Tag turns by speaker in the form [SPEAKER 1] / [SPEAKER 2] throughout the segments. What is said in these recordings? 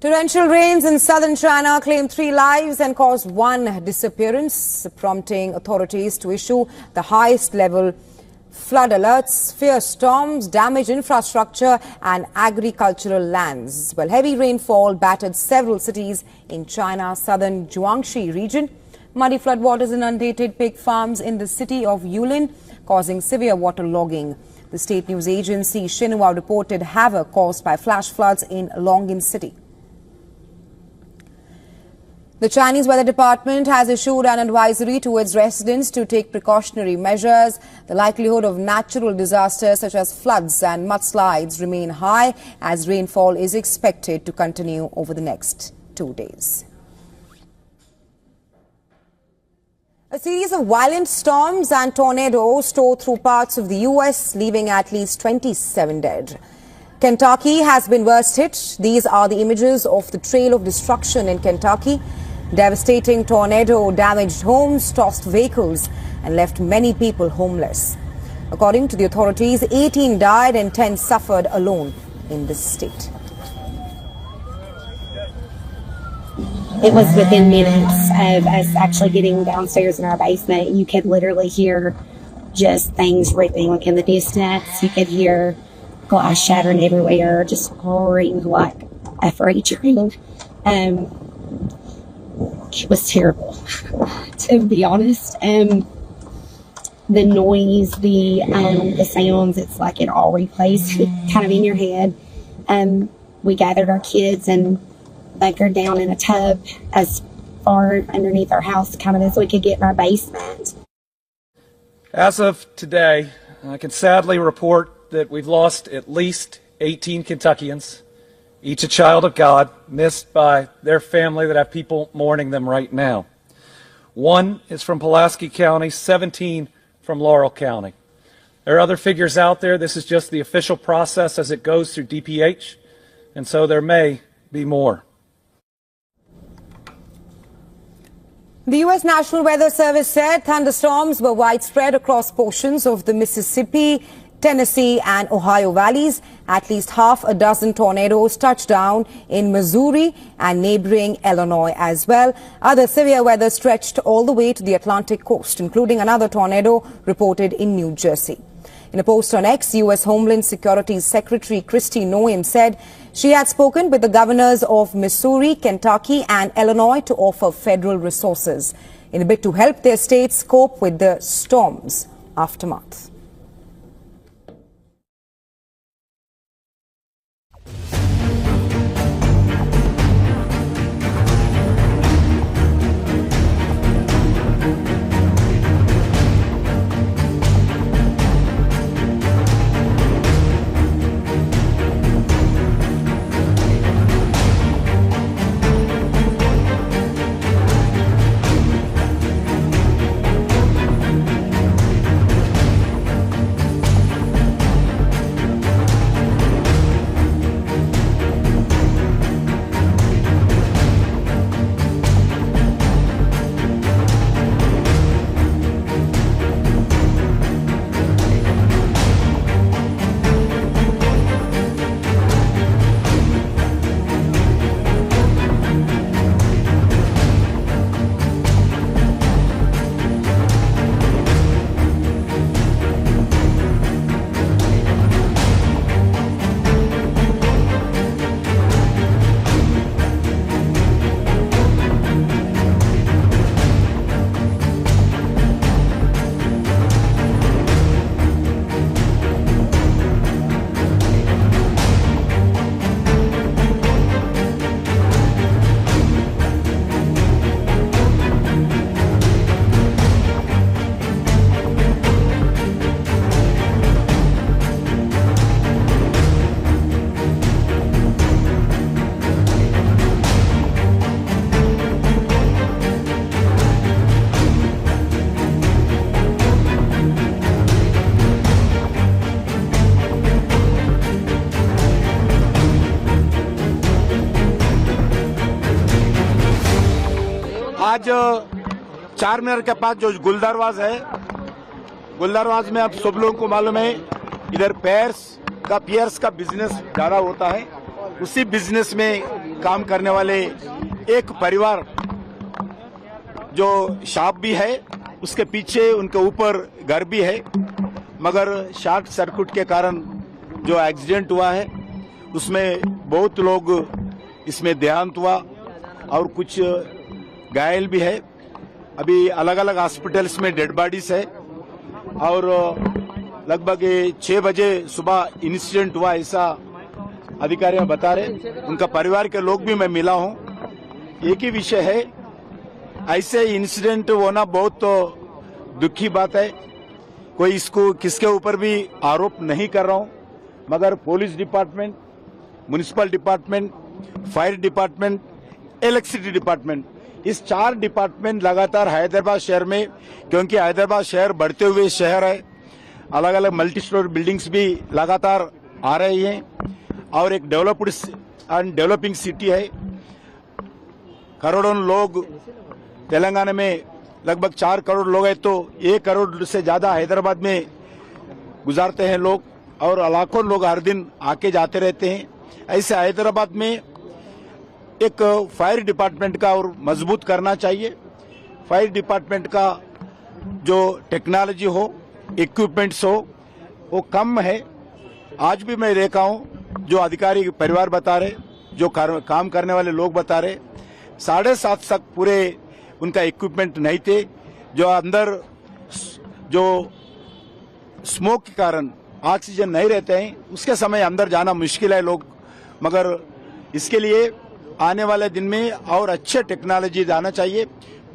[SPEAKER 1] Torrential rains in southern China claimed 3 lives and caused 1 disappearance, prompting authorities to issue the highest level flood alerts. Fierce storms damaged infrastructure and agricultural lands, while heavy rainfall battered several cities in China's southern Jiangxi region. Muddy floodwaters inundated pig farms in the city of Yulin, causing severe waterlogging. The state news agency Xinhua reported havoc caused by flash floods in Longyin city. The Chinese Weather Department has issued an advisory to its residents to take precautionary measures. The likelihood of natural disasters such as floods and mudslides remain high as rainfall is expected to continue over the next 2 days. A series of violent storms and tornadoes tore through parts of the U.S., leaving at least 27 dead. Kentucky has been worst hit. These are the images of the trail of destruction in Kentucky. Devastating tornado damaged homes, tossed vehicles, and left many people homeless. According to the authorities, 18 died and 10 suffered alone in this state.
[SPEAKER 2] It was within minutes of us actually getting downstairs in our basement. You could literally hear just things ripping like in the distance. You could hear glass shattering everywhere, just roaring like a freight train. It was terrible, to be honest. The noise, the sounds, it's like it all replays kind of in your head. We gathered our kids and bunkered down in a tub as far underneath our house kind of as we could get in our basement.
[SPEAKER 3] As of today, I can sadly report that we've lost at least 18 Kentuckians, each a child of God, missed by their family that have people mourning them right now. 1 is from Pulaski County, 17 from Laurel County. There are other figures out there. This is just the official process as it goes through DPH, and so there may be more.
[SPEAKER 1] The U.S. National Weather Service said thunderstorms were widespread across portions of the Mississippi, Tennessee and Ohio valleys. At least half a dozen tornadoes touched down in Missouri and neighboring Illinois as well. Other severe weather stretched all the way to the Atlantic coast, including another tornado reported in New Jersey. In a post on X, U.S. Homeland Security Secretary Kristi Noem said she had spoken with the governors of Missouri, Kentucky and Illinois to offer federal resources in a bid to help their states cope with the storm's aftermath.
[SPEAKER 4] आज चारमीनार के पास जो गुलदरवाज है, गुलदरवाज में अब सब लोगों को मालूम है इधर पियर्स का बिजनेस ज्यादा होता है। उसी बिजनेस में काम करने वाले एक परिवार जो शॉप भी है, उसके पीछे उनके ऊपर घर भी है, मगर शॉर्ट सर्किट के कारण जो एक्सीडेंट हुआ है उसमें बहुत लोग इसमें देहांत हुआ और कुछ घायल भी है। अभी अलग अलग हॉस्पिटल्स में डेड बॉडीज है और लगभग 6 बजे सुबह इंसिडेंट हुआ ऐसा अधिकारी बता रहे। उनका परिवार के लोग भी मैं मिला हूं। एक ही विषय है, ऐसे इंसिडेंट होना बहुत दुखी बात है। कोई इसको किसके ऊपर भी आरोप नहीं कर रहा हूं, मगर police department, municipal department, fire department, electricity department, इस 4 डिपार्टमेंट लगातार हैदराबाद शहर में, क्योंकि हैदराबाद शहर बढ़ते हुए शहर है, अलग अलग मल्टी स्टोरी बिल्डिंग्स भी लगातार आ रही हैं और एक डेवलप्ड एंड डेवलपिंग सिटी है। करोड़ों लोग तेलंगाना में, लगभग 4 करोड़ लोग हैं, तो 1 करोड़ से ज्यादा हैदराबाद में गुजारते हैं लोग और लाखों लोग हर दिन आके जाते रहते हैं। ऐसे हैदराबाद में एक फायर डिपार्टमेंट का और मजबूत करना चाहिए। फायर डिपार्टमेंट का जो टेक्नोलॉजी हो, इक्विपमेंट्स हो, वो कम है। आज भी मैं देखा हूं, जो अधिकारी परिवार बता रहे, जो काम करने वाले लोग बता रहे, 7:30 तक पूरे उनका इक्विपमेंट नहीं थे। जो अंदर जो स्मोक के कारण ऑक्सीजन नहीं रहते हैं, उसके समय अंदर जाना मुश्किल है लोग, मगर इसके लिए आने वाले दिन में और अच्छे टेक्नोलॉजी आना चाहिए।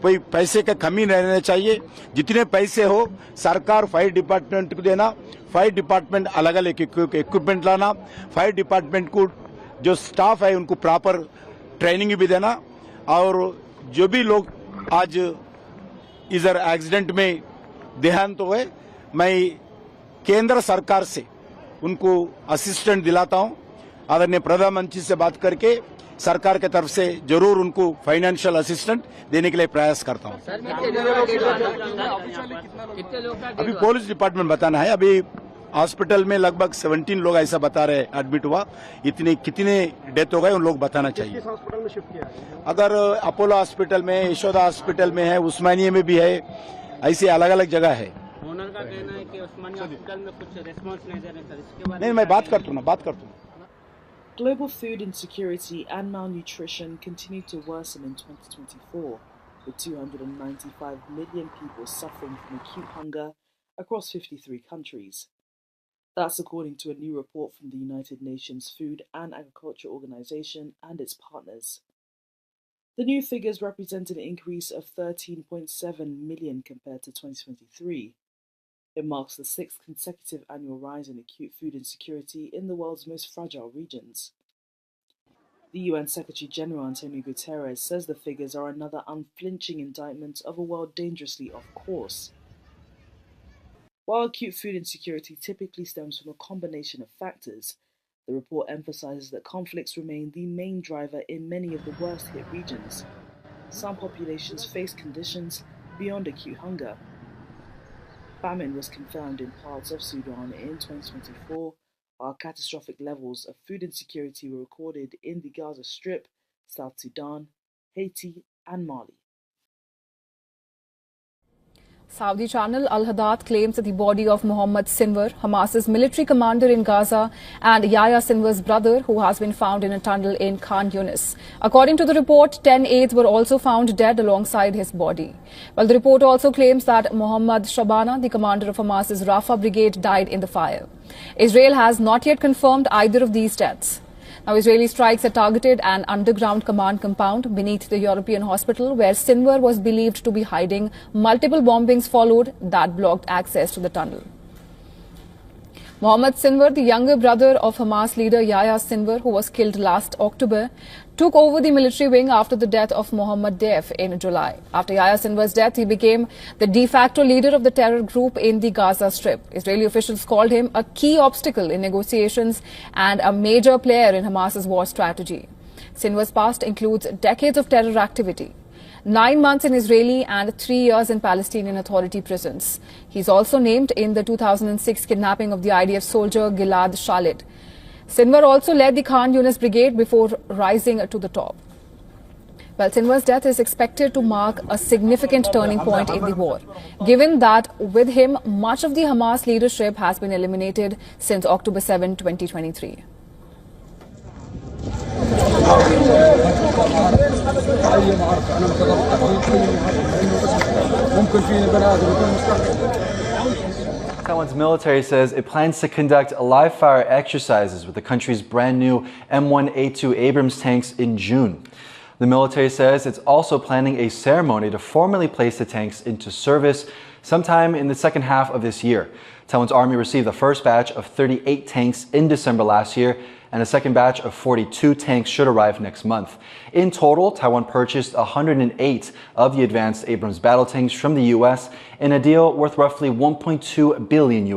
[SPEAKER 4] कोई पैसे का कमी नहीं रहना चाहिए। जितने पैसे हो सरकार फायर डिपार्टमेंट को देना, फायर डिपार्टमेंट अलग अलग इक्विपमेंट लाना, फायर डिपार्टमेंट को जो स्टाफ है उनको प्रॉपर ट्रेनिंग भी देना, और जो भी लोग आज इधर एक्सीडेंट में देहांत हुए, मैं केंद्र सरकार से उनको असिस्टेंट दिलाता हूं। आदरणीय प्रधानमंत्री से बात करके सरकार के तरफ से जरूर उनको फाइनेंशियल असिस्टेंट देने के लिए प्रयास करता हूं। अभी पुलिस डिपार्टमेंट बताना है। अभी हॉस्पिटल में लगभग 17 लोग ऐसा बता रहे एडमिट हुआ। इतने कितने डेथ हो गए उन लोग बताना चाहिए। अगर अपोलो हॉस्पिटल में, यशोदा हॉस्पिटल में है, उस्मानिया में भी है, ऐसे अलग अलग जगह है।
[SPEAKER 5] ओनर का कहना है कि उस्मानिया हॉस्पिटल में कुछ रिस्पांस नहीं दे रहे सर, इसके बारे में
[SPEAKER 4] नहीं, मैं बात करता हूँ।
[SPEAKER 6] Global food insecurity and malnutrition continued to worsen in 2024, with 295 million people suffering from acute hunger across 53 countries. That's according to a new report from the United Nations Food and Agriculture Organization and its partners. The new figures represent an increase of 13.7 million compared to 2023. It marks the 6th consecutive annual rise in acute food insecurity in the world's most fragile regions. The UN Secretary-General Antonio Guterres says the figures are another unflinching indictment of a world dangerously off course. While acute food insecurity typically stems from a combination of factors, the report emphasizes that conflicts remain the main driver in many of the worst-hit regions. Some populations face conditions beyond acute hunger. Famine was confirmed in parts of Sudan in 2024, while catastrophic levels of food insecurity were recorded in the Gaza Strip, South Sudan, Haiti, and Mali.
[SPEAKER 7] Saudi channel Al Haddad claims that the body of Mohammed Sinwar, Hamas's military commander in Gaza, and Yahya Sinwar's brother, who has been found in a tunnel in Khan Yunis. According to the report, 10 aides were also found dead alongside his body. Well, the report also claims that Mohammed Shabana, the commander of Hamas's Rafah brigade, died in the fire. Israel has not yet confirmed either of these deaths. Now, Israeli strikes had targeted an underground command compound beneath the European hospital where Sinwar was believed to be hiding. Multiple bombings followed that blocked access to the tunnel. Mohammed Sinwar, the younger brother of Hamas leader Yahya Sinwar, who was killed last October, took over the military wing after the death of Mohammed Deif in July. After Yahya Sinwar's death, he became the de facto leader of the terror group in the Gaza Strip. Israeli officials called him a key obstacle in negotiations and a major player in Hamas's war strategy. Sinwar's past includes decades of terror activity, 9 months in Israeli and 3 years in Palestinian Authority prisons. He's also named in the 2006 kidnapping of the IDF soldier Gilad Shalit. Sinwar also led the Khan Yunis Brigade before rising to the top. Well, Sinwar's death is expected to mark a significant turning point in the war, given that with him, much of the Hamas leadership has been eliminated since October 7, 2023.
[SPEAKER 8] Taiwan's military says it plans to conduct live-fire exercises with the country's brand new M1A2 Abrams tanks in June. The military says it's also planning a ceremony to formally place the tanks into service sometime in the second half of this year. Taiwan's army received the first batch of 38 tanks in December last year, and a second batch of 42 tanks should arrive next month. In total, Taiwan purchased 108 of the advanced Abrams battle tanks from the U.S. in a deal worth roughly $1.2 billion.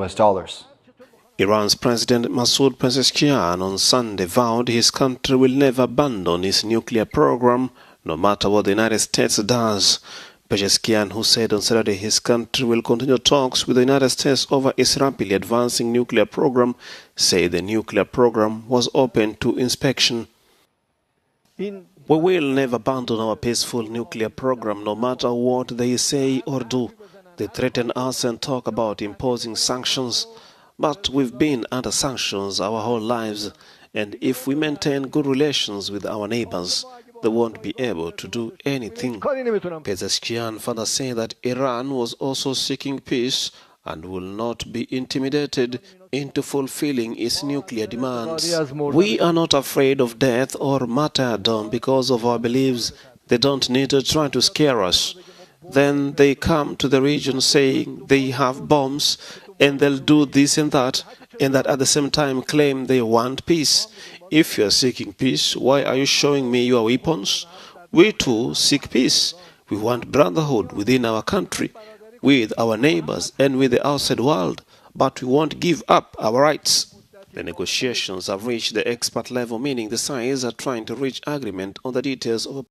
[SPEAKER 9] Iran's President Masoud Pezeshkian on Sunday vowed his country will never abandon its nuclear program, no matter what the United States does. Pezeshkian, who said on Saturday his country will continue talks with the United States over its rapidly advancing nuclear program, said the nuclear program was open to inspection. We will never abandon our peaceful nuclear program, no matter what they say or do. They threaten us and talk about imposing sanctions. But we've been under sanctions our whole lives, and if we maintain good relations with our neighbors, they won't be able to do anything. Pezeshkian further said that Iran was also seeking peace and will not be intimidated into fulfilling its nuclear demands. We are not afraid of death or martyrdom because of our beliefs. They don't need to try to scare us. Then they come to the region saying they have bombs and they'll do this and that at the same time claim they want peace. If you are seeking peace, why are you showing me your weapons? We too seek peace. We want brotherhood within our country, with our neighbors and with the outside world, but we won't give up our rights. The negotiations have reached the expert level, meaning the sides are trying to reach agreement on the details of a